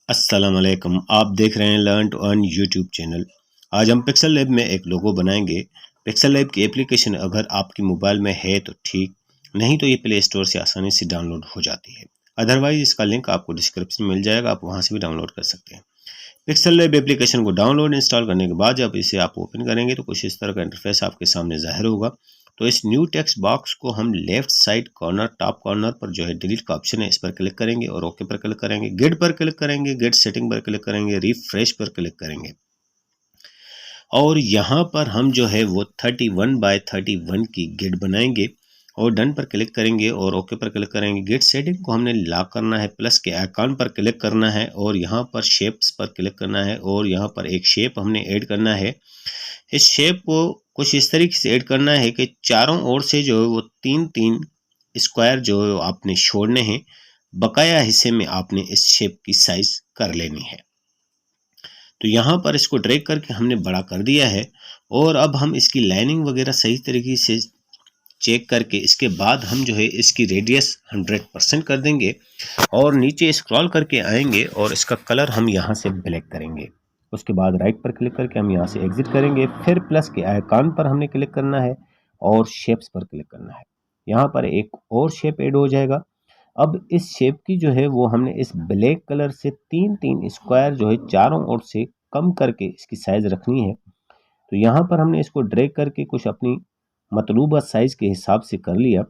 अस्सलाम वालेकुम। आप देख रहे हैं learn to earn YouTube channel. आज हम पिक्सल लैब में एक लोगो बनाएंगे। पिक्सल लैब की एप्लीकेशन अगर आपकी मोबाइल में है तो ठीक, नहीं तो ये प्ले स्टोर से आसानी से डाउनलोड हो जाती है। अदरवाइज इसका लिंक आपको डिस्क्रिप्शन में मिल जाएगा, आप वहां से भी डाउनलोड कर सकते हैं। पिक्सल लैब एप्लीकेशन को डाउनलोड इंस्टॉल करने के बाद जब इसे आप ओपन करेंगे तो कुछ इस तरह का इंटरफेस आपके सामने जाहिर होगा। तो इस न्यू टेक्स्ट बॉक्स को हम left side corner top corner पर जो है डिलीट का ऑप्शन है, इस पर क्लिक करेंगे और ओके पर क्लिक करेंगे। गेट पर क्लिक करेंगे, गेट सेटिंग पर क्लिक करेंगे, रिफ्रेश पर क्लिक करेंगे और यहाँ पर हम जो है वो 31 by 31 की गेट बनाएंगे और डन पर क्लिक करेंगे और ओके पर क्लिक करेंगे। गेट सेटिंग को हमने लॉक करना है, प्लस के आइकॉन पर क्लिक करना है और यहाँ पर शेप्स पर क्लिक करना है और यहाँ पर एक शेप हमने ऐड करना है। इस शेप को कुछ इस तरीके से ऐड करना है कि चारों ओर से जो है वो 3-3 स्क्वायर जो है आपने छोड़ने हैं। बकाया हिस्से में आपने इस शेप की साइज कर लेनी है। तो यहाँ पर इसको ड्रैग करके हमने बड़ा कर दिया है और अब हम इसकी लाइनिंग वगैरह सही तरीके से चेक करके इसके बाद हम जो है इसकी रेडियस 100% कर देंगे और नीचे स्क्रॉल करके आएंगे और इसका कलर हम यहाँ से ब्लैक करेंगे। उसके बाद राइट पर क्लिक करके हम यहाँ से एग्जिट करेंगे। फिर प्लस के आइकॉन पर हमने क्लिक करना है और शेप्स पर क्लिक करना है। यहाँ पर एक और शेप ऐड हो जाएगा। अब इस शेप की जो है वो हमने इस ब्लैक कलर से 3-3 स्क्वायर जो है चारों ओर से कम करके इसकी साइज रखनी है। तो यहाँ पर हमने इसको ड्रैग करके कुछ अपनी मतलूबा साइज के हिसाब से कर लिया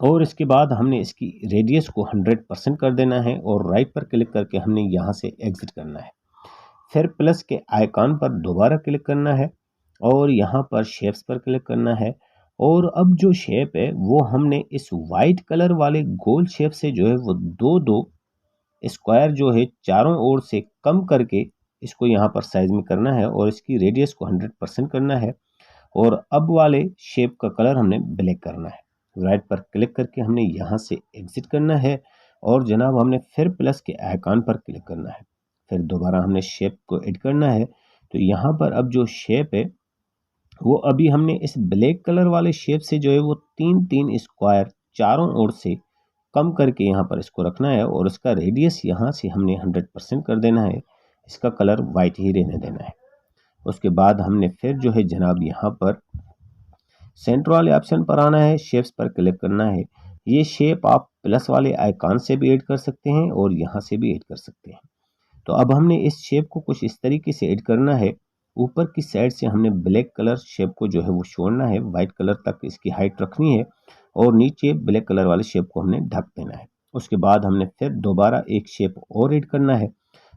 और इसके बाद हमने इसकी रेडियस को 100% कर देना है और राइट पर क्लिक करके हमने यहाँ से एग्जिट करना है। फिर प्लस के आइकॉन पर दोबारा क्लिक करना है और यहाँ पर शेप्स पर क्लिक करना है और अब जो शेप है वो हमने इस वाइट कलर वाले गोल शेप से जो है वो दो दो स्क्वायर जो है चारों ओर से कम करके इसको यहाँ पर साइज में करना है और इसकी रेडियस को 100% करना है और अब वाले शेप का कलर हमने ब्लैक करना है। राइट पर क्लिक करके हमने यहाँ से एग्जिट करना है और जनाब हमने फिर प्लस के आइकॉन पर क्लिक करना है। फिर दोबारा हमने शेप को ऐड करना है। तो यहाँ पर अब जो शेप है वो अभी हमने इस ब्लैक कलर वाले शेप से जो है वो 3-3 स्क्वायर चारों ओर से कम करके यहाँ पर इसको रखना है और इसका रेडियस यहाँ से हमने 100% कर देना है। इसका कलर वाइट ही रहने देना है। उसके बाद हमने फिर जो है जनाब यहाँ पर सेंटर वाले ऑप्शन पर आना है, शेप्स पर क्लिक करना है। ये शेप आप प्लस वाले आइकॉन से भी ऐड कर सकते हैं और यहाँ से भी ऐड कर सकते हैं। तो अब हमने इस शेप को कुछ इस तरीके से ऐड करना है। ऊपर की साइड से हमने ब्लैक कलर शेप को जो है वो छोड़ना है, वाइट कलर तक इसकी हाइट रखनी है और नीचे ब्लैक कलर वाले शेप को हमने ढक देना है। उसके बाद हमने फिर दोबारा एक शेप और ऐड करना है।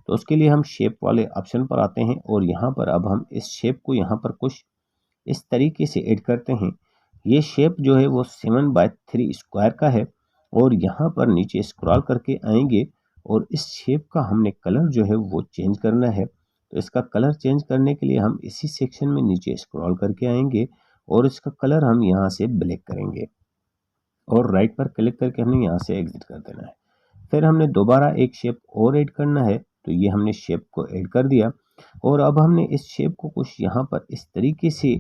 तो उसके लिए हम शेप वाले ऑप्शन पर आते हैं और यहाँ पर अब हम इस शेप को यहाँ पर कुछ इस तरीके से ऐड करते हैं। ये शेप जो है वो 7/3 स्क्वायर का है और यहाँ पर नीचे स्क्रॉल करके आएंगे और इस शेप का हमने कलर जो है वो चेंज करना है। तो इसका कलर चेंज करने के लिए हम इसी सेक्शन में नीचे स्क्रॉल करके आएंगे और इसका कलर हम यहाँ से ब्लैक करेंगे और राइट पर क्लिक करके हमने यहाँ से एग्जिट कर देना है। फिर हमने दोबारा एक शेप और ऐड करना है। तो ये हमने शेप को ऐड कर दिया और अब हमने इस शेप को कुछ यहाँ पर इस तरीके से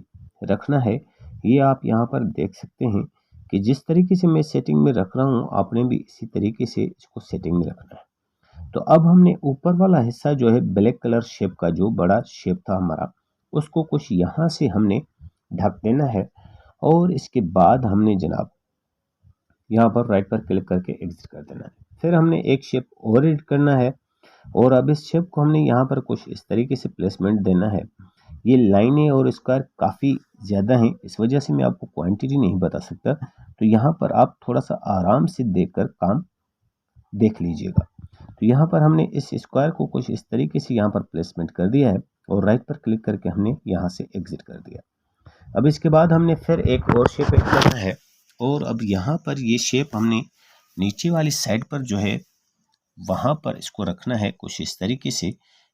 रखना है। ये आप यहाँ पर देख सकते हैं कि जिस तरीके से मैं सेटिंग में रख रहा हूँ आपने भी इसी तरीके से इसको सेटिंग में रखना है। तो अब हमने ऊपर वाला हिस्सा जो है ब्लैक कलर शेप का जो बड़ा शेप था हमारा, उसको कुछ यहाँ से हमने ढक देना है और इसके बाद हमने जनाब यहाँ पर राइट पर क्लिक करके एग्जिट कर देना है। फिर हमने एक शेप और एड करना है और अब इस शेप को हमने यहाँ पर कुछ इस तरीके से प्लेसमेंट देना है। ये लाइनें और स्क्वायर काफ़ी ज़्यादा हैं, इस वजह से मैं आपको क्वांटिटी नहीं बता सकता। तो यहाँ पर आप थोड़ा सा आराम से देखकर काम देख लीजिएगा। तो यहाँ पर हमने इस स्क्वायर को कुछ इस तरीके से यहाँ पर प्लेसमेंट कर दिया है और राइट पर क्लिक करके हमने यहाँ से एग्जिट कर दिया। अब इसके बाद हमने फिर एक और शेप ऐड करना है और अब यहाँ पर ये शेप हमने नीचे वाली साइड पर जो है वहाँ पर इसको रखना है कुछ इस तरीके से।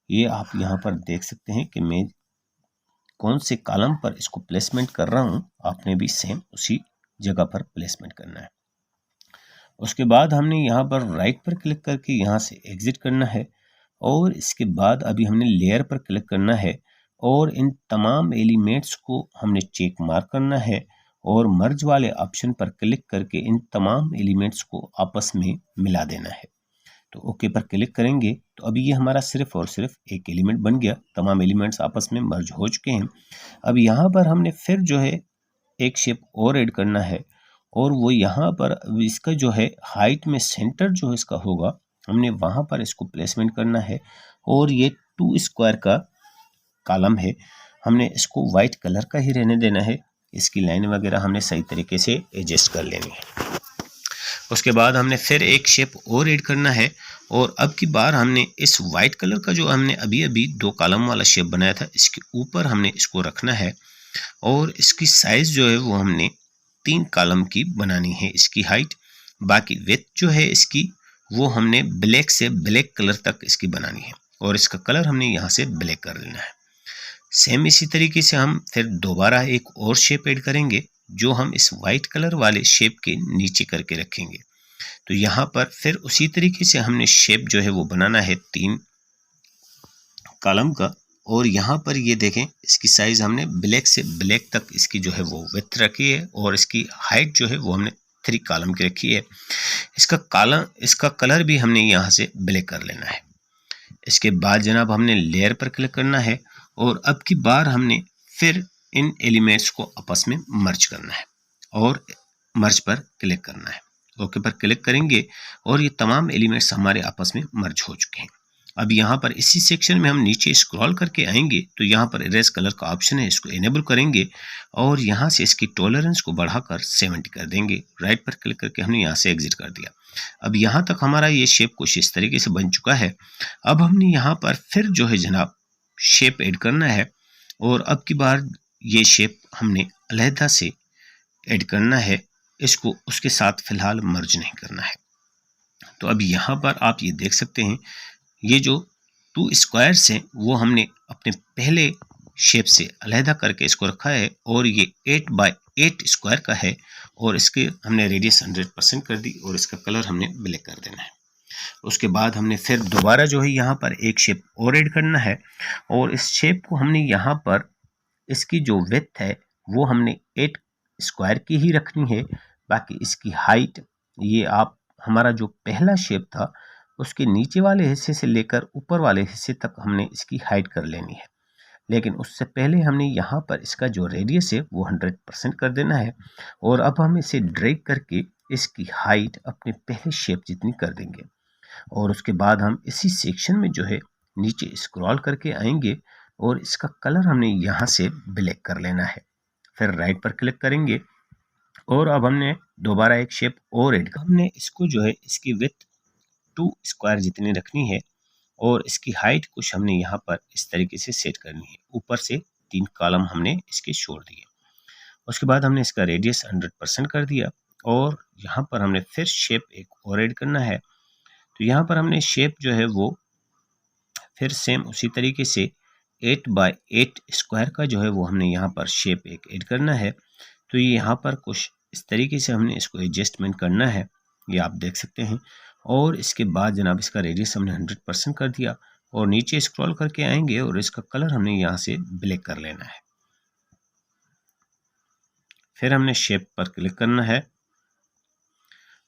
ये आप यहाँ पर देख सकते हैं कि मैं कौन से कॉलम पर इसको प्लेसमेंट कर रहा हूँ, आपने भी सेम उसी जगह पर प्लेसमेंट करना है। उसके बाद हमने यहाँ पर राइट पर क्लिक करके यहाँ से एग्जिट करना है और इसके बाद अभी हमने लेयर पर क्लिक करना है और इन तमाम एलिमेंट्स को हमने चेक मार्क करना है और मर्ज वाले ऑप्शन पर क्लिक करके इन तमाम एलिमेंट्स को आपस में मिला देना है। तो ओके पर क्लिक करेंगे तो अभी ये हमारा सिर्फ और सिर्फ एक एलिमेंट बन गया, तमाम एलिमेंट्स आपस में मर्ज हो चुके हैं। अब यहाँ पर हमने फिर जो है एक शेप और ऐड करना है, और वो यहाँ पर इसका जो है हाइट में सेंटर जो इसका होगा, हमने वहाँ पर इसको प्लेसमेंट करना है। और ये 2 स्क्वायर का कॉलम है, हमने इसको वाइट कलर का ही रहने देना है। इसकी लाइन वगैरह हमने सही तरीके से एडजस्ट कर लेनी है। उसके बाद हमने फिर एक शेप और ऐड करना है, और अब की बार हमने इस वाइट कलर का जो हमने अभी अभी 2 कॉलम वाला शेप बनाया था, इसके ऊपर हमने इसको रखना है। और इसकी साइज जो है वो हमने 3 कॉलम की बनानी है, इसकी हाइट। बाकी विड्थ जो है इसकी वो हमने ब्लैक से ब्लैक कलर तक इसकी बनानी है, और इसका कलर हमने यहाँ से ब्लैक कर लेना है। सेम इसी तरीके से हम फिर दोबारा एक और शेप ऐड करेंगे, जो हम इस वाइट कलर वाले शेप के नीचे करके रखेंगे। तो यहाँ पर फिर उसी तरीके से हमने शेप जो है वो बनाना है 3 कॉलम का। और यहाँ पर ये देखें, इसकी साइज हमने ब्लैक से ब्लैक तक इसकी जो है वो विड्थ रखी है, और इसकी हाइट जो है वो हमने 3 कॉलम की रखी है। इसका कलर भी हमने यहाँ से ब्लैक कर लेना है। इसके बाद जनाब हमने लेयर पर क्लिक करना है, और अब की बार हमने फिर इन एलिमेंट्स को आपस में मर्ज करना है, और मर्ज पर क्लिक करना है। ओके पर क्लिक करेंगे और ये तमाम एलिमेंट्स हमारे आपस में मर्ज हो चुके हैं। अब यहाँ पर इसी सेक्शन में हम नीचे स्क्रॉल करके आएंगे तो यहाँ पर इरेज कलर का ऑप्शन है, इसको इनेबल करेंगे और यहाँ से इसकी टॉलरेंस को बढ़ाकर 70 कर देंगे। राइट पर क्लिक करके हमने यहाँ से एग्जिट कर दिया। अब यहाँ तक हमारा ये शेप कुछ इस तरीके से बन चुका है। अब हमने यहाँ पर फिर जो है जनाब शेप ऐड करना है, और अब की बार ये शेप हमने अलहदा से ऐड करना है, इसको उसके साथ फिलहाल मर्ज नहीं करना है। तो अब यहाँ पर आप ये देख सकते हैं, ये जो 2 स्क्वायर्स हैं वो हमने अपने पहले शेप से अलहदा करके इसको रखा है, और ये 8 बाय 8 स्क्वायर का है, और इसके हमने रेडियस 100% कर दी, और इसका कलर हमने ब्लैक कर देना है। उसके बाद हमने फिर दोबारा जो है यहाँ पर एक शेप और ऐड करना है, और इस शेप को हमने यहाँ पर इसकी जो विड्थ है वो हमने 8 स्क्वायर की ही रखनी है। बाकी इसकी हाइट, ये आप हमारा जो पहला शेप था उसके नीचे वाले हिस्से से लेकर ऊपर वाले हिस्से तक हमने इसकी हाइट कर लेनी है। लेकिन उससे पहले हमने यहाँ पर इसका जो रेडियस है वो 100% कर देना है, और अब हम इसे ड्रैग करके इसकी हाइट अपने पहले शेप जितनी कर देंगे। और उसके बाद हम इसी सेक्शन में जो है नीचे स्क्रॉल करके आएंगे, और इसका कलर हमने यहाँ से ब्लैक कर लेना है। फिर राइट पर क्लिक करेंगे, और अब हमने दोबारा एक शेप और ऐड कर, हमने इसको जो है इसकी विड्थ 2 स्क्वायर जितनी रखनी है, और इसकी हाइट कुछ हमने यहाँ पर इस तरीके से सेट करनी है। ऊपर से 3 कॉलम हमने इसके छोड़ दिए। उसके बाद हमने इसका रेडियस 100% कर दिया, और यहाँ पर हमने फिर शेप एक और ऐड करना है। तो यहाँ पर हमने शेप जो है वो फिर सेम उसी तरीके से 8 बाय 8 स्क्वायर का जो है वो हमने यहाँ पर शेप एक ऐड करना है। तो ये यहाँ पर कुछ इस तरीके से हमने इसको एडजस्टमेंट करना है, ये आप देख सकते हैं। और इसके बाद जनाब इसका रेडियस हमने 100% कर दिया, और नीचे स्क्रॉल करके आएंगे और इसका कलर हमने यहाँ से ब्लैक कर लेना है। फिर हमने शेप पर क्लिक करना है,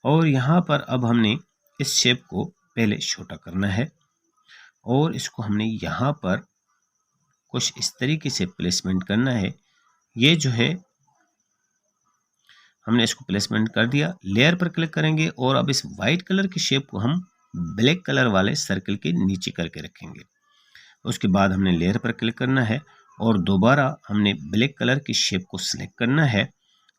और यहाँ पर अब हमने इस शेप को पहले छोटा करना है, और इसको हमने यहाँ पर कुछ इस तरीके से प्लेसमेंट करना है। ये जो है हमने इसको प्लेसमेंट कर दिया। लेयर पर क्लिक करेंगे, और अब इस वाइट कलर की शेप को हम ब्लैक कलर वाले सर्कल के नीचे करके रखेंगे। उसके बाद हमने लेयर पर क्लिक करना है, और दोबारा हमने ब्लैक कलर की शेप को सिलेक्ट करना है।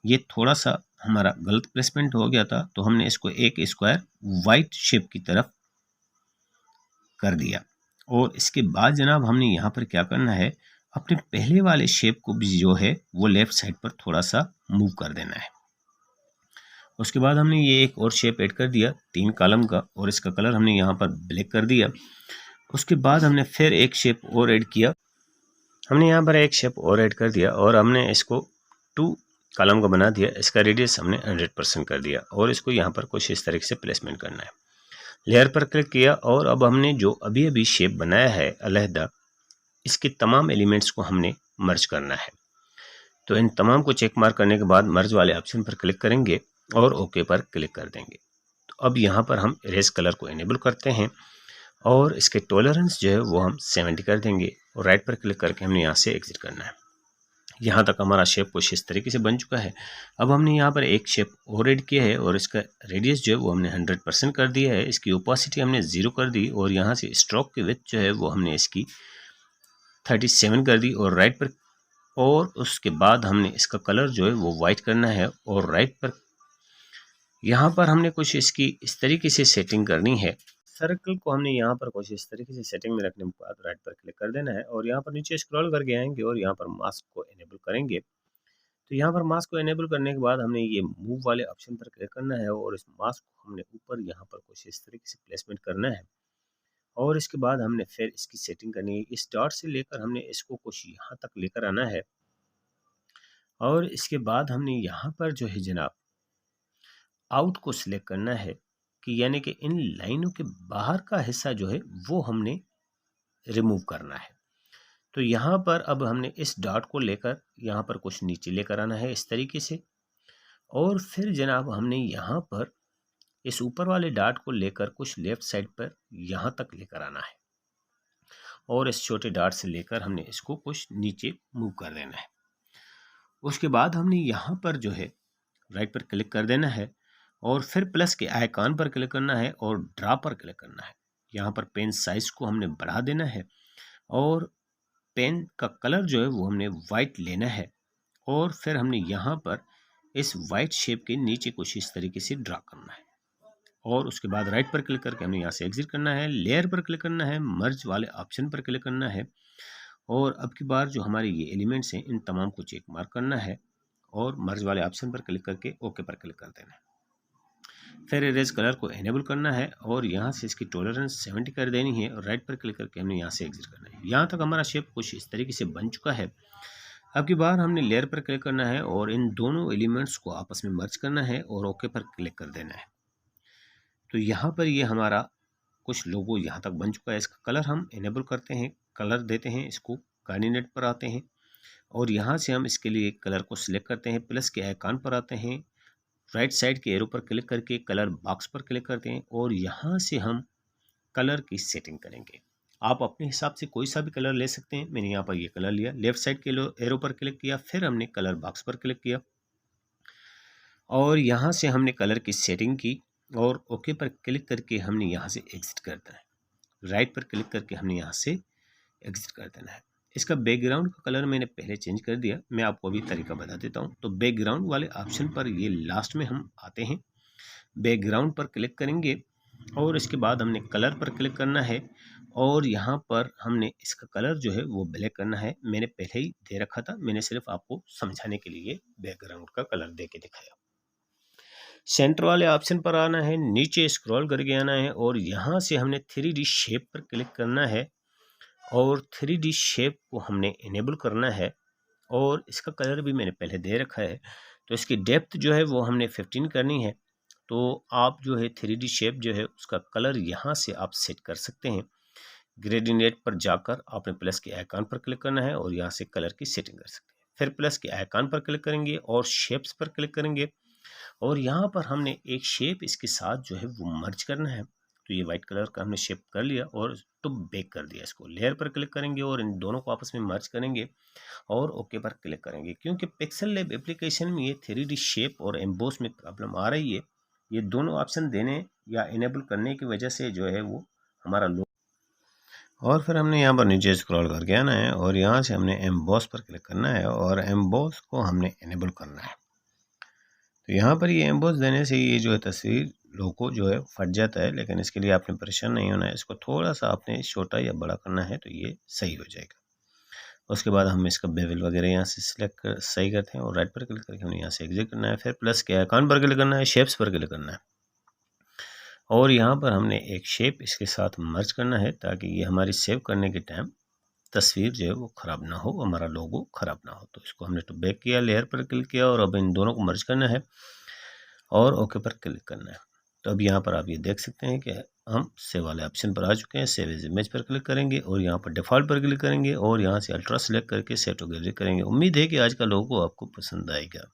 ये थोड़ा सा हमारा गलत प्लेसमेंट हो गया था, तो हमने इसको एक स्क्वायर वाइट शेप की तरफ कर दिया। और इसके बाद जनाब हमने यहाँ पर क्या करना है, अपने पहले वाले शेप को भी जो है वो लेफ्ट साइड पर थोड़ा सा मूव कर देना है। उसके बाद हमने ये एक और शेप ऐड कर दिया 3 कॉलम का, और इसका कलर हमने यहाँ पर ब्लैक कर दिया। उसके बाद हमने फिर एक शेप और ऐड किया, हमने यहाँ पर एक शेप और ऐड कर दिया, और हमने इसको 2 कॉलम का बना दिया। इसका रेडियस हमने 100% कर दिया, और इसको यहाँ पर कुछ इस तरीके से प्लेसमेंट करना है। लेयर पर क्लिक किया, और अब हमने जो अभी अभी शेप बनाया है अलहदा, इसके तमाम एलिमेंट्स को हमने मर्ज करना है। तो इन तमाम को चेक मार्क करने के बाद मर्ज वाले ऑप्शन पर क्लिक करेंगे और ओके पर क्लिक कर देंगे। तो तो अब यहाँ पर हम इरेज कलर को इनेबल करते हैं और इसके टॉलरेंस जो है वो हम 70 कर देंगे और राइट पर क्लिक करके हमने यहाँ से एग्जिट करना है। यहाँ तक हमारा शेप कुछ इस तरीके से बन चुका है। अब हमने यहाँ पर एक शेप और ऐड किया है और इसका रेडियस जो है वो हमने 100% कर दिया है। इसकी ओपासिटी हमने 0 कर दी और यहाँ से स्ट्रोक की विड्थ जो है वो हमने इसकी 37 कर दी और राइट पर, और उसके बाद हमने इसका कलर जो है वो वाइट करना है और राइट पर यहाँ पर हमने कुछ इसकी इस तरीके से सेटिंग करनी है। सर्कल को हमने यहाँ पर कुछ इस तरीके से सेटिंग में रखने के बाद राइट पर क्लिक कर देना है और यहाँ पर नीचे स्क्रॉल करके आएंगे और यहाँ पर मास्क को इनेबल करेंगे। तो यहाँ पर मास्क को इनेबल करने के बाद हमने ये मूव वाले ऑप्शन पर क्लिक करना है और इस मास्क को हमने ऊपर यहाँ पर कुछ इस तरीके से प्लेसमेंट करना है और इसके बाद हमने फिर इसकी सेटिंग करनी है। इस डॉट से लेकर हमने इसको कुछ यहाँ तक लेकर आना है और इसके बाद हमने यहाँ पर जो है जनाब आउट को सिलेक्ट करना है कि यानी कि इन लाइनों के बाहर का हिस्सा जो है वो हमने रिमूव करना है। तो यहाँ पर अब हमने इस डॉट को लेकर यहाँ पर कुछ नीचे लेकर आना है इस तरीके से और फिर जनाब हमने यहाँ पर इस ऊपर वाले डॉट को लेकर कुछ लेफ्ट साइड पर यहाँ तक लेकर आना है और इस छोटे डॉट से लेकर हमने इसको कुछ नीचे मूव कर देना है। उसके बाद हमने यहाँ पर जो है राइट पर क्लिक कर देना है और फिर प्लस के आइकॉन पर क्लिक करना है और ड्रा पर क्लिक करना है। यहाँ पर पेन साइज को हमने बढ़ा देना है और पेन का कलर जो है वो हमने वाइट लेना है और फिर हमने यहाँ पर इस वाइट शेप के नीचे कुछ इस तरीके से ड्रा करना है और उसके बाद राइट पर क्लिक करके हमने यहाँ से एग्जिट करना है। लेयर पर क्लिक करना है, मर्ज वाले ऑप्शन पर क्लिक करना है और अब की बार जो हमारे ये एलिमेंट्स हैं इन तमाम को चेक मार्क करना है और मर्ज वाले ऑप्शन पर क्लिक करके ओके पर क्लिक कर देना है। फिर इरेज कलर को इनेबल करना है और यहाँ से इसकी टॉलरेंस 70 कर देनी है और राइट पर क्लिक करके हमने यहाँ से एग्जिट करना है। यहाँ तक हमारा शेप कुछ इस तरीके से बन चुका है। अब की बार हमने लेयर पर क्लिक करना है और इन दोनों एलिमेंट्स को आपस में मर्ज करना है और ओके पर क्लिक कर देना है। तो यहाँ पर ये हमारा कुछ लोगो यहाँ तक बन चुका है। इसका कलर हम इनेबल करते हैं, कलर देते हैं, इसको कोऑर्डिनेट पर आते हैं और यहाँ से हम इसके लिए कलर को सिलेक्ट करते हैं, प्लस के आइकॉन पर आते हैं, राइट साइड के एरो पर क्लिक करके कलर बॉक्स पर क्लिक करते हैं और यहाँ से हम कलर की सेटिंग करेंगे। आप अपने हिसाब से कोई सा भी कलर ले सकते हैं। मैंने यहाँ पर ये कलर लिया, लेफ्ट साइड के एरो पर क्लिक किया, फिर हमने कलर बॉक्स पर क्लिक किया और यहाँ से हमने कलर की सेटिंग की और ओके पर क्लिक करके हमने यहाँ से एग्जिट कर देना है। राइट पर क्लिक करके हमने यहाँ से एग्जिट कर देना है। इसका बैकग्राउंड का कलर मैंने पहले चेंज कर दिया, मैं आपको अभी तरीका बता देता हूँ। तो बैकग्राउंड वाले ऑप्शन पर ये लास्ट में हम आते हैं, बैकग्राउंड पर क्लिक करेंगे और इसके बाद हमने कलर पर क्लिक करना है और यहाँ पर हमने इसका कलर जो है वो ब्लैक करना है। मैंने पहले ही दे रखा था, मैंने सिर्फ आपको समझाने के लिए बैकग्राउंड का कलर दे के दिखाया। सेंटर वाले ऑप्शन पर आना है, नीचे स्क्रॉल करके आना है और यहाँ से हमने 3D शेप पर क्लिक करना है और 3D शेप को हमने इनेबल करना है और इसका कलर भी मैंने पहले दे रखा है। तो इसकी डेप्थ जो है वो हमने 15 करनी है। तो आप जो है 3D शेप जो है उसका कलर यहाँ से आप सेट कर सकते हैं। ग्रेडिएंट पर जाकर आपने प्लस के आइकॉन पर क्लिक करना है और यहाँ से कलर की सेटिंग कर सकते हैं। फिर प्लस के आइकॉन पर क्लिक करेंगे और शेप्स पर क्लिक करेंगे और यहाँ पर हमने एक शेप इसके साथ जो है वो मर्ज करना है। तो ये वाइट कलर का हमने शेप कर लिया और तो बेक कर दिया इसको। लेयर पर क्लिक करेंगे और इन दोनों को आपस में मर्ज करेंगे और ओके पर क्लिक करेंगे। क्योंकि पिक्सेल लैब एप्लीकेशन में ये 3D शेप और एम्बोस में प्रॉब्लम आ रही है, ये दोनों ऑप्शन देने या इनेबल करने की वजह से जो है वो हमारा लो। और फिर हमने यहाँ पर नीचे स्क्रॉल करके आना है और यहाँ से हमने एम्बोस पर क्लिक करना है और एम्बोस को हमने इनेबल करना है। तो यहाँ पर ये एम्बोस देने से ये जो है तस्वीर लोगो जो है फट जाता है, लेकिन इसके लिए आपने परेशान नहीं होना है। इसको थोड़ा सा आपने छोटा या बड़ा करना है तो ये सही हो जाएगा। उसके बाद हम इसका बेवल वगैरह यहाँ से सिलेक्ट कर सही करते हैं और राइट पर क्लिक करके हमने यहाँ से एग्जिट करना है। फिर प्लस के आइकॉन पर क्लिक करना है, शेप्स पर क्लिक करना है और यहाँ पर हमने एक शेप इसके साथ मर्ज करना है ताकि ये हमारी सेव करने के टाइम तस्वीर जो है वो ख़राब ना हो, हमारा लोगो ख़राब ना हो। तो इसको हमने तो बैक किया, लेयर पर क्लिक किया और अब इन दोनों को मर्ज करना है और ओके पर क्लिक करना है। तो अब यहाँ पर आप ये देख सकते हैं कि हम सेव वाले ऑप्शन पर आ चुके हैं। सेव एज इमेज पर क्लिक करेंगे और यहाँ पर डिफ़ॉल्ट पर क्लिक करेंगे और यहाँ से अल्ट्रा सेलेक्ट करके सेव टू गैलरी करेंगे। उम्मीद है कि आज का लोगो आपको पसंद आएगा।